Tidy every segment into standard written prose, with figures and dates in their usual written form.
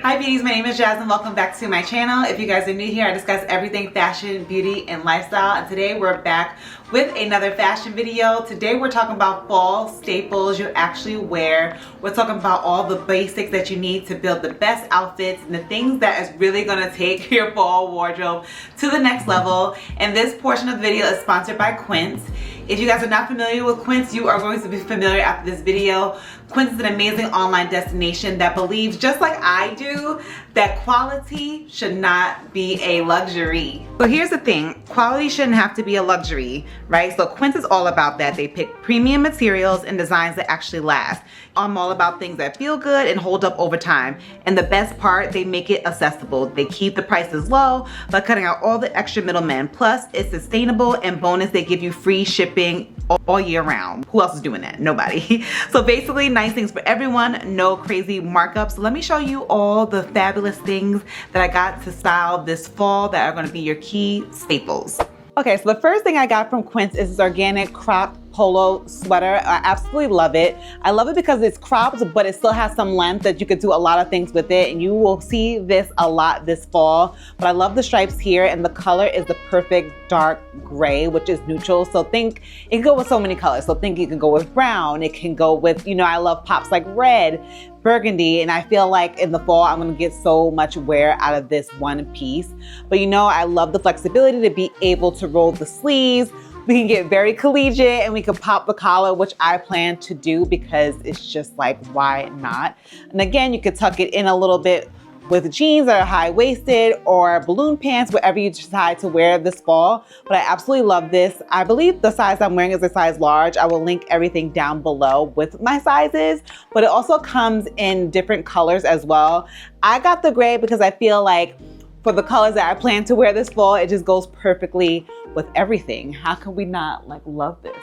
Hi beauties, my name is Jazz and welcome back to my channel. If you guys are new here, I discuss everything fashion, beauty, and lifestyle. And today we're back with another fashion video. Today we're talking about fall staples you actually wear. We're talking about all the basics that you need to build the best outfits and the things that is really gonna take your fall wardrobe to the next level. And this portion of the video is sponsored by Quince. If you guys are not familiar with Quince, you are going to be familiar after this video. Quince is an amazing online destination that believes, just like I do, that quality should not be a luxury. So here's the thing, quality shouldn't have to be a luxury, right? So Quince is all about that. They pick premium materials and designs that actually last. I'm all about things that feel good and hold up over time. And the best part, they make it accessible. They keep the prices low by cutting out all the extra middlemen. Plus, it's sustainable, and bonus, they give you free shipping all year round. Who else is doing that? Nobody. So basically, nice things for everyone, no crazy markups. So let me show you all the fabulous things that I got to style this fall that are gonna be your key staples. Okay, so the first thing I got from Quince is this organic cropped polo sweater. I absolutely love it. I love it because it's cropped, but it still has some length that you could do a lot of things with it. And you will see this a lot this fall. But I love the stripes here, and the color is the perfect dark gray, which is neutral. So think, it can go with so many colors. So think you can go with brown. It can go with, I love pops like red, burgundy, and I feel like in the fall I'm gonna get so much wear out of this one piece. But I love the flexibility to be able to roll the sleeves. We can get very collegiate and we can pop the collar, which I plan to do because it's just like, why not? And again, you could tuck it in a little bit with jeans that are high-waisted or balloon pants, whatever you decide to wear this fall. But I absolutely love this. I believe the size I'm wearing is a size large. I will link everything down below with my sizes, but it also comes in different colors as well. I got the gray because I feel like for the colors that I plan to wear this fall, it just goes perfectly with everything. How can we not love this?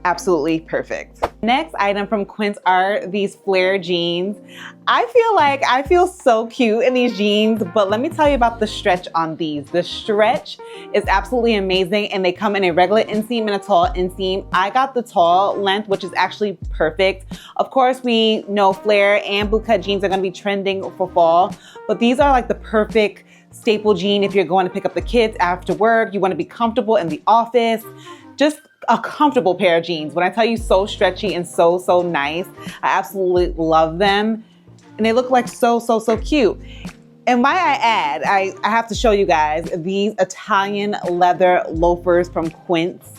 Absolutely perfect. Next item from Quince are these flare jeans. I feel so cute in these jeans, but let me tell you about the stretch on these. The stretch is absolutely amazing, and they come in a regular inseam and a tall inseam. I got the tall length, which is actually perfect. Of course, we know flare and bootcut jeans are gonna be trending for fall, but these are like the perfect staple jean if you're going to pick up the kids after work, you wanna be comfortable in the office. Just a comfortable pair of jeans. When I tell you so stretchy and so nice, I absolutely love them. And they look like so cute. And might I add, I have to show you guys these Italian leather loafers from Quince.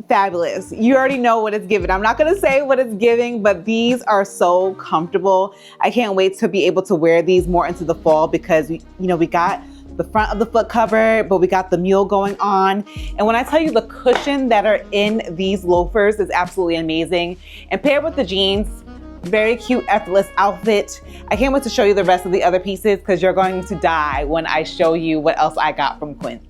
Fabulous. You already know what it's giving. I'm not gonna say what it's giving, but these are so comfortable. I can't wait to be able to wear these more into the fall because we got the front of the foot cover, but we got the mule going on. And when I tell you the cushion that are in these loafers is absolutely amazing. And paired with the jeans, very cute, effortless outfit. I can't wait to show you the rest of the other pieces because you're going to die when I show you what else I got from Quince.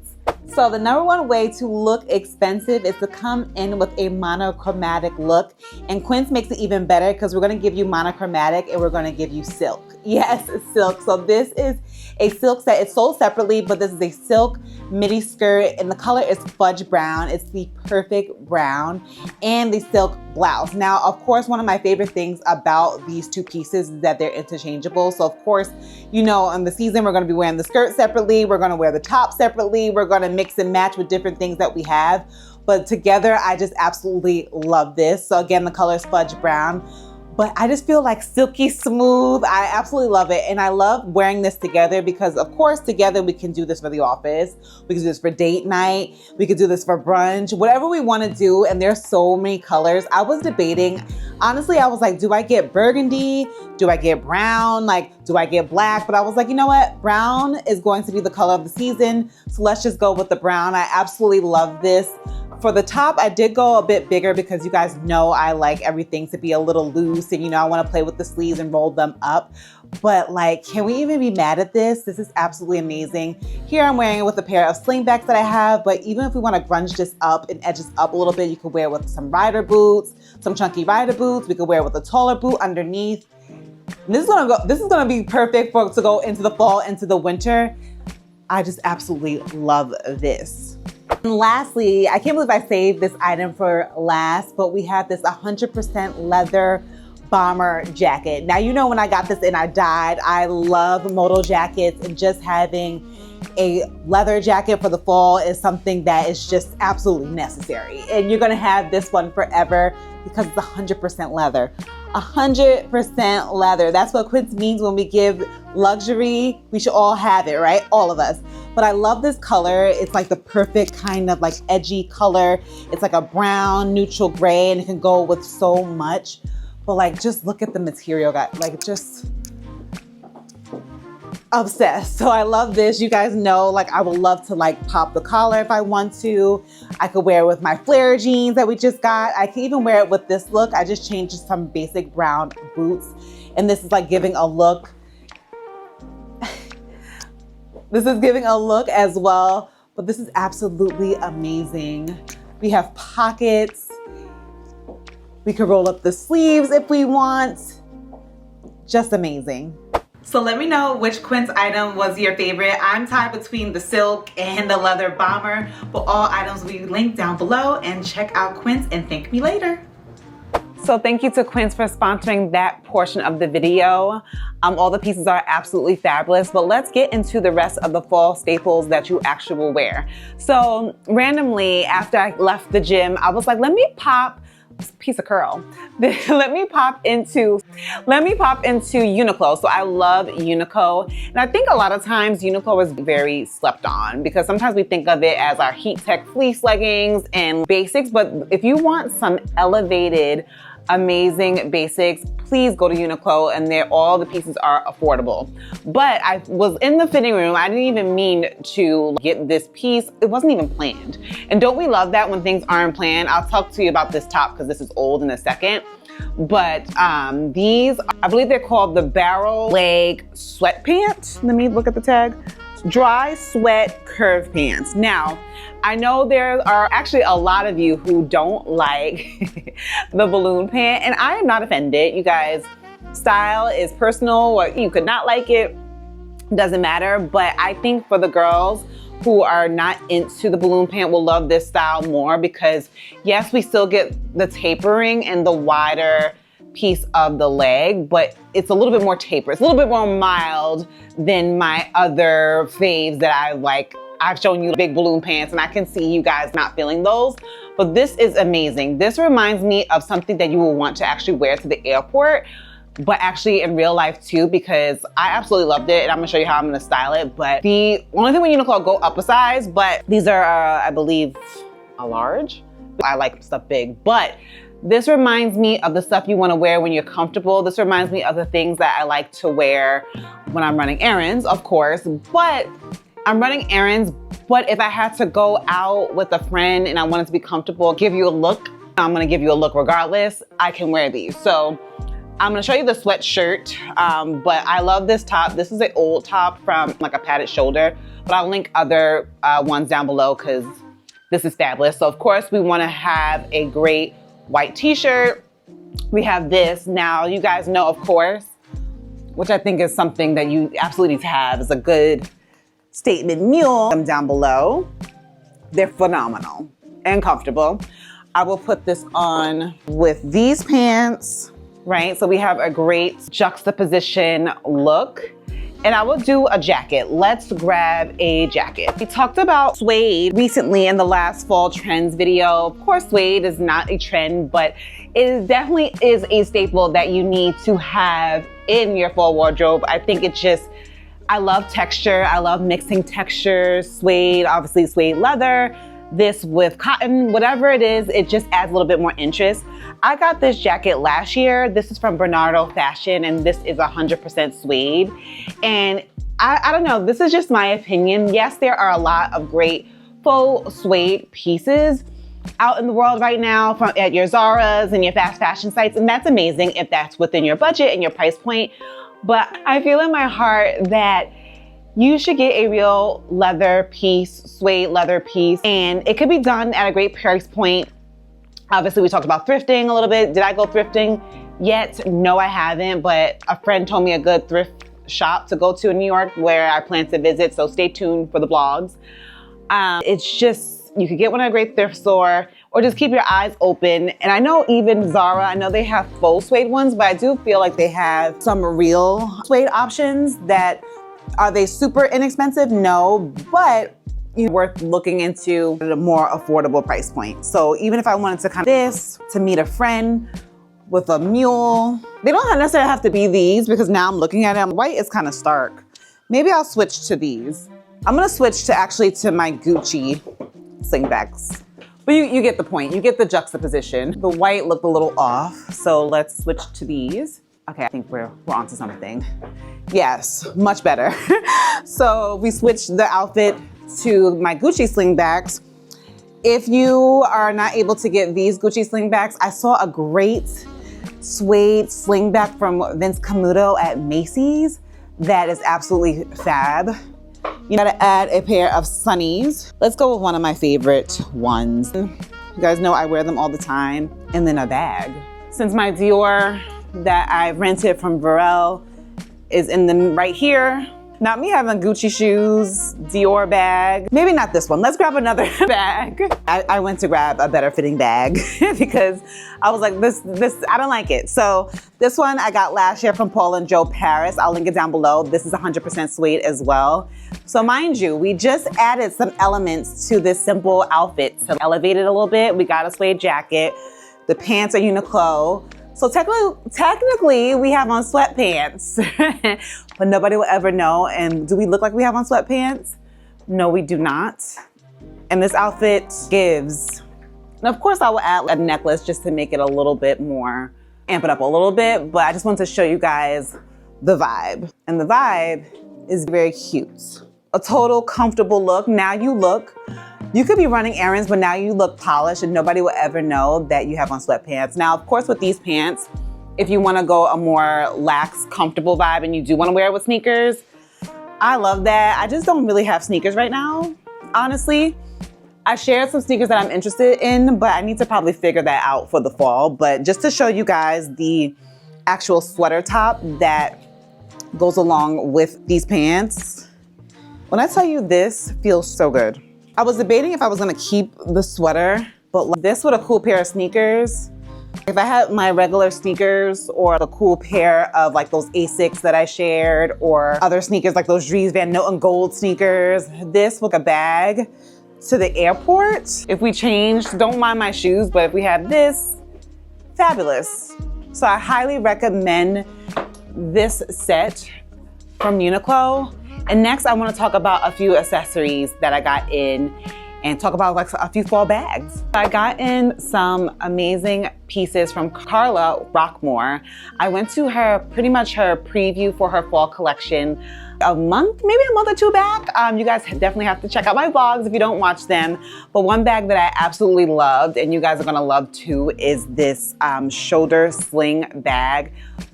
So the number one way to look expensive is to come in with a monochromatic look. And Quince makes it even better because we're gonna give you monochromatic and we're gonna give you silk. Yes, silk. So this is a silk set. It's sold separately, but this is a silk midi skirt and the color is fudge brown. It's the perfect brown, and the silk blouse. Now, of course, one of my favorite things about these two pieces is that they're interchangeable. So of course, in the season, we're gonna be wearing the skirt separately. We're gonna wear the top separately. We're gonna mix and match with different things that we have. But together, I just absolutely love this. So again, the color is fudge brown. But I just feel like silky smooth. I absolutely love it. And I love wearing this together because of course together we can do this for the office. We can do this for date night. We could do this for brunch, whatever we want to do. And there's so many colors. I was debating, honestly, I was like, do I get burgundy? Do I get brown? Do I get black? But I was like, you know what? Brown is going to be the color of the season. So let's just go with the brown. I absolutely love this. For the top, I did go a bit bigger because you guys know I like everything to be a little loose and I want to play with the sleeves and roll them up. But can we even be mad at this? This is absolutely amazing. Here I'm wearing it with a pair of slingbacks that I have, but even if we want to grunge this up and edge this up a little bit, you could wear it with some rider boots, some chunky rider boots. We could wear it with a taller boot underneath. And this is gonna be perfect to go into the fall, into the winter. I just absolutely love this. And lastly, I can't believe I saved this item for last, but we have this 100% leather Bomber Jacket. Now, you know, when I got this in, I died. I love moto jackets, and just having a leather jacket for the fall is something that is just absolutely necessary. And you're gonna have this one forever because it's 100% leather. 100% leather. That's what Quince means when we give luxury. We should all have it, right? All of us. But I love this color. It's like the perfect kind of like edgy color. It's like a brown, neutral gray, and it can go with so much. But like, just look at the material, guys. Like, just obsessed. So I love this. You guys know, like, I would love to like pop the collar if I want to. I could wear it with my flare jeans that we just got. I can even wear it with this look. I just changed to some basic brown boots. And this is like giving a look. This is giving a look as well, but this is absolutely amazing. We have pockets. We could roll up the sleeves if we want. Just amazing. So let me know which Quince item was your favorite. I'm tied between the silk and the leather bomber, but all items will be linked down below, and check out Quince and thank me later. So thank you to Quince for sponsoring that portion of the video. All the pieces are absolutely fabulous, but let's get into the rest of the fall staples that you actually will wear. So randomly, after I left the gym, I was like, let me pop piece of curl. let me pop into Uniqlo. So I love Uniqlo. And I think a lot of times Uniqlo is very slept on because sometimes we think of it as our heat tech fleece leggings and basics. But if you want some elevated, amazing basics, please go to Uniqlo, and all the pieces are affordable. But I was in the fitting room. I didn't even mean to get this piece. It wasn't even planned. And don't we love that when things aren't planned? I'll talk to you about this top because this is old in a second. But these, I believe they're called the barrel leg sweatpants. Let me look at the tag. Dry sweat curve pants. Now, I know there are actually a lot of you who don't like the balloon pant, and I am not offended. You guys, style is personal, or you could not like it, doesn't matter. But I think for the girls who are not into the balloon pant will love this style more because yes, we still get the tapering and the wider piece of the leg, but it's a little bit more taper. It's a little bit more mild than my other faves that I like. I've shown you big balloon pants, and I can see you guys not feeling those, but this is amazing. This reminds me of something that you will want to actually wear to the airport, but actually in real life too, because I absolutely loved it, and I'm gonna show you how I'm gonna style it. But the only thing when Uniqlo, go up a size, but these are, I believe, a large. I like stuff big, but this reminds me of the stuff you want to wear when you're comfortable. This reminds me of the things that I like to wear when I'm running errands, of course, but I'm running errands. But if I had to go out with a friend and I wanted to be comfortable, give you a look, I'm going to give you a look regardless, I can wear these. So I'm going to show you the sweatshirt, but I love this top. This is an old top from like a padded shoulder, but I'll link other ones down below because this is fabulous. So of course we want to have a great white t-shirt. We have this. Now, you guys know, of course, which I think is something that you absolutely need to have, is a good statement mule. Them down below. They're phenomenal and comfortable. I will put this on with these pants, right? So we have a great juxtaposition look. And I will do a jacket. Let's grab a jacket. We talked about suede recently in the last fall trends video. Of course, suede is not a trend, but it definitely is a staple that you need to have in your fall wardrobe. I think it just, I love texture. I love mixing textures. Suede, obviously suede leather, this with cotton, whatever it is, it just adds a little bit more interest. I got this jacket last year. This is from Bernardo Fashion, and this is 100% suede. And I don't know, this is just my opinion. Yes, there are a lot of great faux suede pieces out in the world right now at your Zara's and your fast fashion sites, and that's amazing if that's within your budget and your price point. But I feel in my heart that you should get a real leather piece, suede leather piece, and it could be done at a great price point. Obviously, we talked about thrifting a little bit. Did I go thrifting yet? No, I haven't, but a friend told me a good thrift shop to go to in New York where I plan to visit, so stay tuned for the vlogs. It's just, you could get one at a great thrift store or just keep your eyes open. And I know even Zara, I know they have faux suede ones, but I do feel like they have some real suede options that, are they super inexpensive? No, but worth looking into at a more affordable price point. So even if I wanted to kind of this, to meet a friend with a mule, they don't necessarily have to be these, because now I'm looking at them, white is kind of stark. Maybe I'll switch to these. I'm gonna switch to my Gucci slingbacks. But you get the point, you get the juxtaposition. The white looked a little off, so let's switch to these. Okay, I think we're onto something. Yes, much better. So we switched the outfit to my Gucci slingbacks. If you are not able to get these Gucci slingbacks, I saw a great suede slingback from Vince Camuto at Macy's that is absolutely fab. You gotta add a pair of sunnies. Let's go with one of my favorite ones. You guys know I wear them all the time. And then a bag. Since my Dior that I rented from Varel is in them right here, not me having Gucci shoes, Dior bag. Maybe not this one. Let's grab another bag. I went to grab a better fitting bag because I was like, this, I don't like it. So this one I got last year from Paul and Joe Paris. I'll link it down below. This is 100% suede as well. So mind you, we just added some elements to this simple outfit to elevate it a little bit. We got a suede jacket. The pants are Uniqlo. So technically we have on sweatpants, but nobody will ever know. And do we look like we have on sweatpants? No, we do not. And this outfit gives, and of course I will add a necklace just to make it a little bit more, amp it up a little bit, but I just want to show you guys the vibe. And the vibe is very cute. A total comfortable look. Now you could be running errands, but now you look polished and nobody will ever know that you have on sweatpants. Now, of course, with these pants, if you wanna go a more lax, comfortable vibe and you do wanna wear it with sneakers, I love that. I just don't really have sneakers right now, honestly. I shared some sneakers that I'm interested in, but I need to probably figure that out for the fall. But just to show you guys the actual sweater top that goes along with these pants, when I tell you this feels so good. I was debating if I was gonna keep the sweater, but like this with a cool pair of sneakers. If I had my regular sneakers or a cool pair of like those Asics that I shared, or other sneakers like those Dries Van Noten gold sneakers, this with a bag to the airport. If we change, don't mind my shoes, but if we have this, fabulous. So I highly recommend this set from Uniqlo. And next I want to talk about a few accessories that I got in and talk about like a few fall bags. I got in some amazing pieces from Carla Rockmore. I went to pretty much her preview for her fall collection maybe a month or two back. You guys definitely have to check out my vlogs if you don't watch them. But one bag that I absolutely loved, and you guys are gonna love too, is this shoulder sling bag.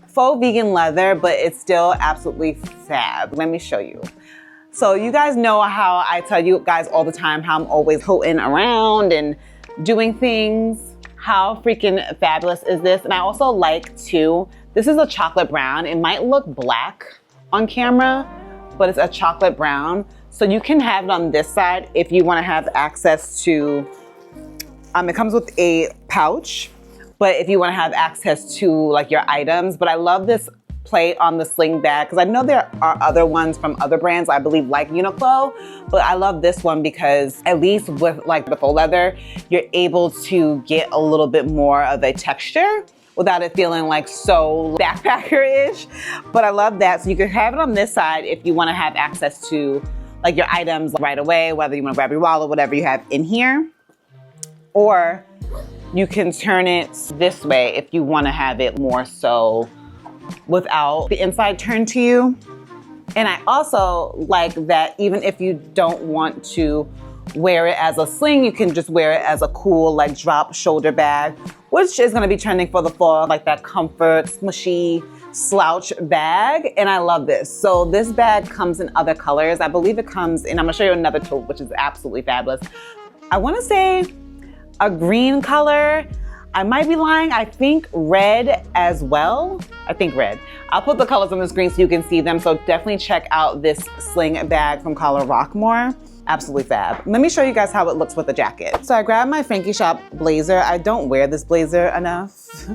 Faux vegan leather, but it's still absolutely fab. Let me show you. So you guys know how I tell you guys all the time how I'm always toting around and doing things. How freaking fabulous is this? And I also like too, this is a chocolate brown. It might look black on camera, but it's a chocolate brown. So you can have it on this side if you wanna have access to, it comes with a pouch. But if you wanna have access to like your items, but I love this play on the sling bag because I know there are other ones from other brands, I believe like Uniqlo, but I love this one because at least with like the faux leather, you're able to get a little bit more of a texture without it feeling like so backpacker-ish. But I love that. So you can have it on this side if you wanna have access to like your items right away, whether you wanna grab your wallet, whatever you have in here, or you can turn it this way if you want to have it more so without the inside turned to you. And I also like that even if you don't want to wear it as a sling, you can just wear it as a cool like drop shoulder bag, which is going to be trending for the fall, like that comfort, smushy slouch bag. And I love this. So this bag comes in other colors. I believe it comes in, I'm going to show you another taupe, which is absolutely fabulous. I want to say a green color. I might be lying. I think red as well. I think red. I'll put the colors on the screen so you can see them. So definitely check out this sling bag from Carla Rockmore. Absolutely fab. Let me show you guys how it looks with the jacket. So I grabbed my Frankie Shop blazer. I don't wear this blazer enough.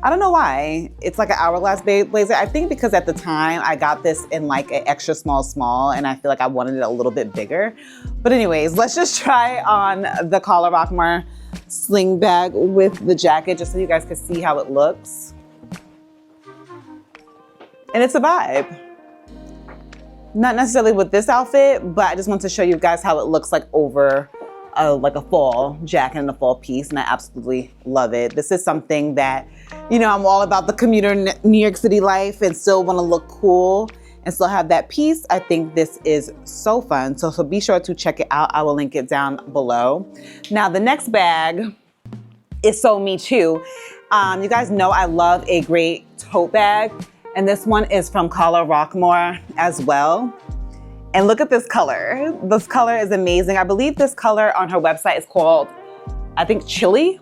I don't know why. It's like an hourglass blazer. I think because at the time I got this in like an extra small, and I feel like I wanted it a little bit bigger. But anyways, let's just try on the Collar Rockmore sling bag with the jacket just so you guys can see how it looks. And it's a vibe. Not necessarily with this outfit, but I just want to show you guys how it looks like over like a fall jacket and a fall piece, and I absolutely love it. This is something that, you know, I'm all about the commuter New York City life and still want to look cool and still have that piece. I think this is so fun. So be sure to check it out. I will link it down below. Now the next bag is so me too. You guys know I love a great tote bag. And this one is from Collar Rockmore as well. And look at this color. This color is amazing. I believe this color on her website is called, I think, Chili.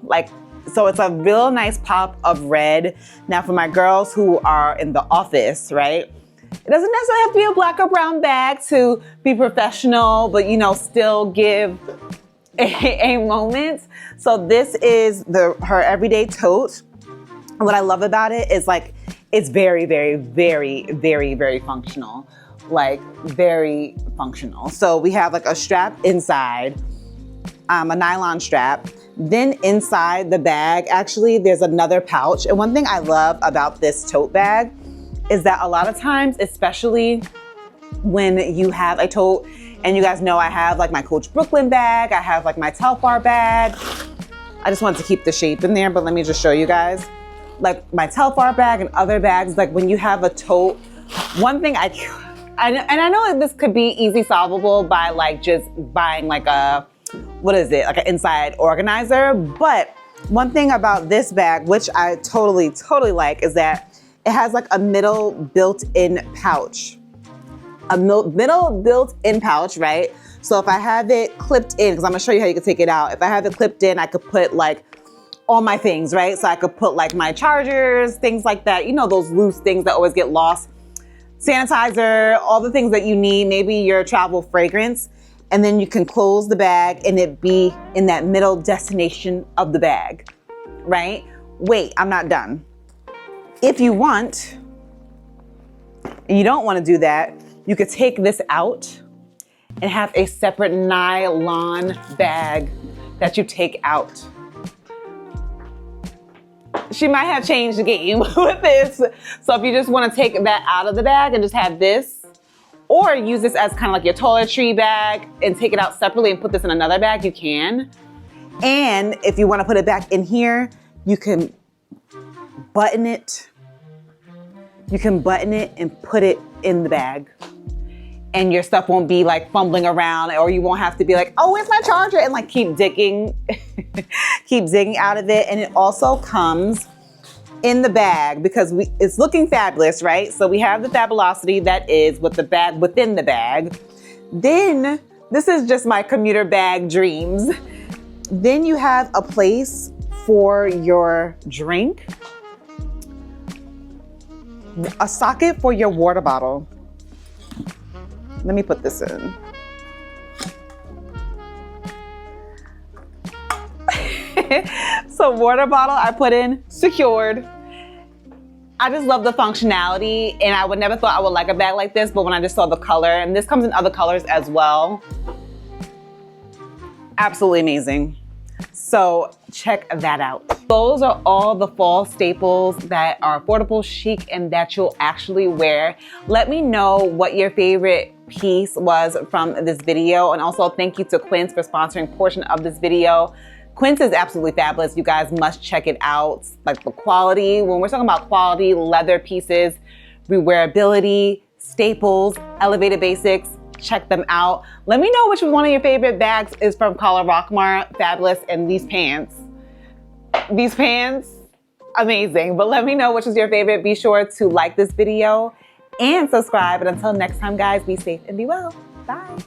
So it's a real nice pop of red. Now for my girls who are in the office, right? It doesn't necessarily have to be a black or brown bag to be professional, but you know, still give a moment. So this is her everyday tote. And what I love about it is like, it's very, very, very, very, very functional. Like very functional. So we have like a strap inside, a nylon strap. Then inside the bag, actually, there's another pouch. And one thing I love about this tote bag is that a lot of times, especially when you have a tote, and you guys know I have like my Coach Brooklyn bag, I have like my Telfar bag. I just wanted to keep the shape in there, but let me just show you guys. Like my Telfar bag and other bags, like when you have a tote, one thing I know this could be easy solvable by like just buying like a, what is it? Like an inside organizer. But one thing about this bag, which I totally like, is that it has like a middle built-in pouch. A middle built-in pouch, right? So if I have it clipped in, because I'm gonna show you how you can take it out. If I have it clipped in, I could put like all my things, right? So I could put like my chargers, things like that. You know, those loose things that always get lost. Sanitizer, all the things that you need, maybe your travel fragrance. And then you can close the bag and it be in that middle destination of the bag, right? Wait, I'm not done. If you want, and you don't want to do that, you could take this out and have a separate nylon bag that you take out. She might have changed the game with this. So if you just want to take that out of the bag and just have this, or use this as kind of like your toiletry bag and take it out separately and put this in another bag, you can. And if you want to put it back in here, you can button it. You can button it and put it in the bag. And your stuff won't be like fumbling around, or you won't have to be like, oh, where's my charger? And like keep digging out of it. And it also comes in the bag because it's looking fabulous, right? So we have the fabulosity that is with the bag within the bag. Then this is just my commuter bag dreams. Then you have a place for your drink, a socket for your water bottle. Let me put this in. So water bottle I put in, secured. I just love the functionality, and I would never thought I would like a bag like this, but when I just saw the color, and this comes in other colors as well. Absolutely amazing. So check that out. Those are all the fall staples that are affordable, chic, and that you'll actually wear. Let me know what your favorite piece was from this video. And also thank you to Quince for sponsoring a portion of this video. Quince is absolutely fabulous. You guys must check it out. Like the quality, when we're talking about quality, leather pieces, rewearability, staples, elevated basics, check them out. Let me know which one of your favorite bags is from Collar Rockmore, fabulous, and these pants. These pants, amazing. But let me know which is your favorite. Be sure to like this video and subscribe. And until next time, guys, be safe and be well. Bye.